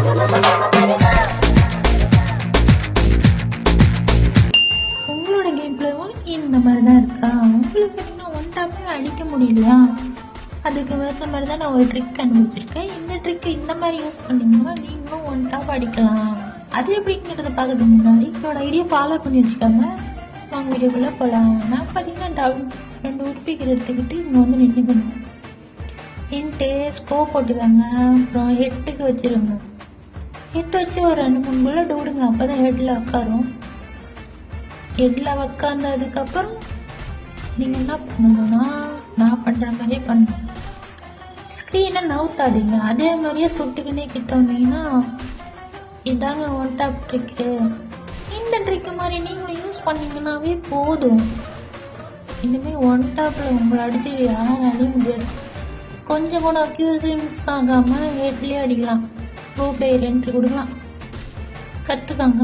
உங்களோட கேம் பிளேவும் இந்த மாதிரி தான் இருக்கா? உங்களுக்கு இன்னும் ஒன் டாப்பே அடிக்க முடியலையா? அதுக்கு ஏற்ற மாதிரி தான் நான் ஒரு ட்ரிக் கண்டுபிடிச்சிருக்கேன். இந்த ட்ரிக்கை இந்த மாதிரி யூஸ் பண்ணிங்கன்னா நீங்களும் ஒன் டாப் அடிக்கலாம். அது எப்படிங்கிறத பார்க்கறதுக்கு முன்னாடி என்னோட ஐடியா ஃபாலோ பண்ணி வச்சுக்கோங்க. வாங்க வீடியோக்குள்ளே போகலாம். நான் பார்த்தீங்கன்னா 2 உட்பீக்கர் எடுத்துக்கிட்டு இங்கே வந்து நின்றுக்கணும். நின்ட்டு ஸ்கோப் போட்டுக்கோங்க. அப்புறம் ஹெட்டுக்கு வச்சுருங்க. ஹெட் வச்சு ஒரு 2-3 புல்லட் விடுங்க. அப்போ தான் ஹெட்டில் உட்காரும். ஹெட்டில் உட்காந்ததுக்கப்புறம் நீங்கள் என்ன பண்ணணும்னா நான் பண்ணுற மாதிரியே பண்ணணும். ஸ்க்ரீனை நவுத்தாதீங்க. அதே மாதிரியே சுட்டுக்கினே கிட்ட வந்தீங்கன்னா இதாங்க ஒன் டாப் ட்ரிக்கு. இந்த ட்ரிக்கு மாதிரி நீங்கள் யூஸ் பண்ணிங்கன்னாவே போதும். இனிமேல் ஒன் டாப்பில் உங்களை அடித்து யாராலையும் முடியாது. கொஞ்சம் கூட அக்யூசி மிஸ் ஆகாமல் ஹெட்லேயே அடிக்கலாம். ப்ரோ பிளேயர் என்ட்ரி கொடுக்கலாம். கற்றுக்காங்க.